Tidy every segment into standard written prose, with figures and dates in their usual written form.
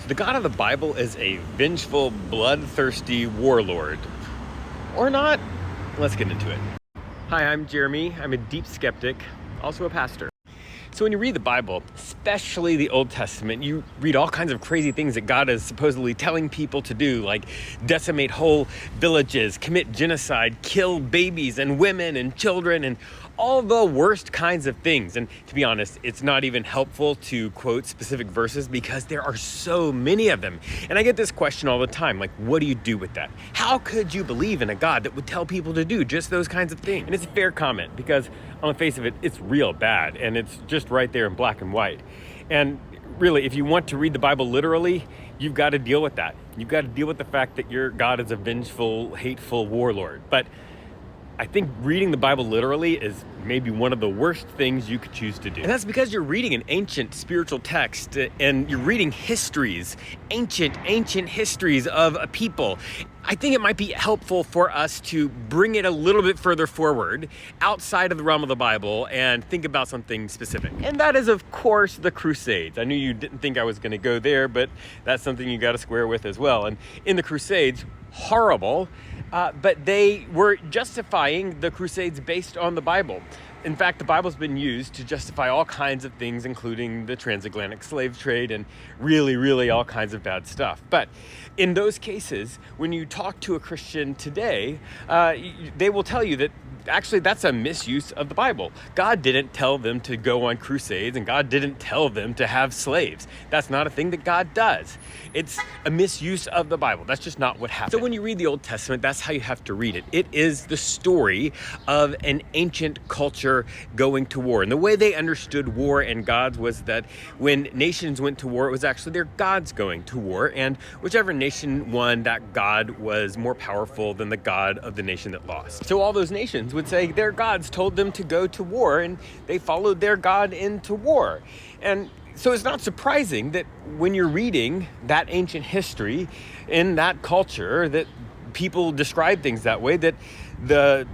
The God of the Bible is a vengeful, bloodthirsty warlord. Or not? Let's get into it. Hi, I'm Jeremy. I'm a deep skeptic, also a pastor. So when you read the Bible, especially the Old Testament, you read all kinds of crazy things that God is supposedly telling people to do, like decimate whole villages, commit genocide, kill babies and women and children, and all the worst kinds of things. And to be honest, it's not even helpful to quote specific verses because there are so many of them. And I get this question all the time, like, what do you do with that? How could you believe in a God that would tell people to do just those kinds of things? And it's a fair comment because on the face of it, it's real bad and it's just right there in black and white. And really, if you want to read the Bible literally, you've got to deal with that. You've got to deal with the fact that your God is a vengeful, hateful warlord. But I think reading the Bible literally is maybe one of the worst things you could choose to do. And that's because you're reading an ancient spiritual text and you're reading histories, ancient histories of a people. I think it might be helpful for us to bring it a little bit further forward outside of the realm of the Bible and think about something specific. And that is, of course, the Crusades. I knew you didn't think I was going to go there, but that's something you got to square with as well. And in the Crusades, horrible, but they were justifying the Crusades based on the Bible. In fact, the Bible's been used to justify all kinds of things, including the transatlantic slave trade and really all kinds of bad stuff. But in those cases, when you talk to a Christian today, they will tell you that actually that's a misuse of the Bible. God didn't tell them to go on crusades and God didn't tell them to have slaves. That's not a thing that God does. It's a misuse of the Bible. That's just not what happened. So when you read the Old Testament, that's how you have to read it. It is the story of an ancient culture going to war. And the way they understood war and gods was that when nations went to war, it was actually their gods going to war. And whichever nation won, that god was more powerful than the god of the nation that lost. So all those nations would say their gods told them to go to war and they followed their god into war. And so it's not surprising that when you're reading that ancient history in that culture, that people describe things that way, that the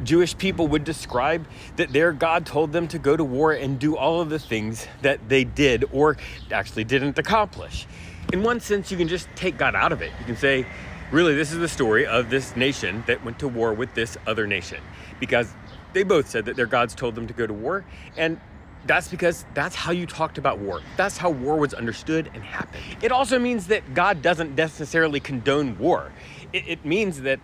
Jewish people would describe that their God told them to go to war and do all of the things that they did or actually didn't accomplish. In one sense, you can just take God out of it. You can say, really, this is the story of this nation that went to war with this other nation because they both said that their gods told them to go to war, and that's because that's how you talked about war. That's how war was understood and happened. It also means that God doesn't necessarily condone war. It means that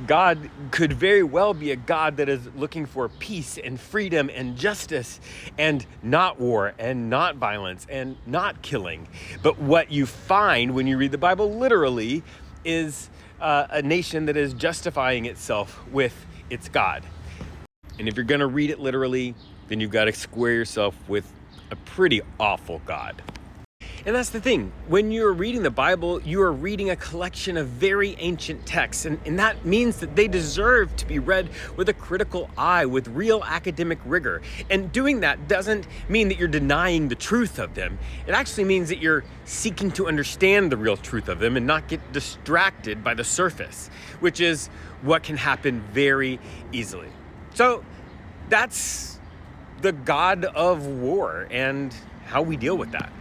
God could very well be a God that is looking for peace and freedom and justice and not war and not violence and not killing. But what you find when you read the Bible literally is a nation that is justifying itself with its God. And if you're going to read it literally, then you've got to square yourself with a pretty awful God. And that's the thing. When you're reading the Bible, you are reading a collection of very ancient texts. And that means that they deserve to be read with a critical eye, with real academic rigor. And doing that doesn't mean that you're denying the truth of them. It actually means that you're seeking to understand the real truth of them and not get distracted by the surface, which is what can happen very easily. So that's the God of war and how we deal with that.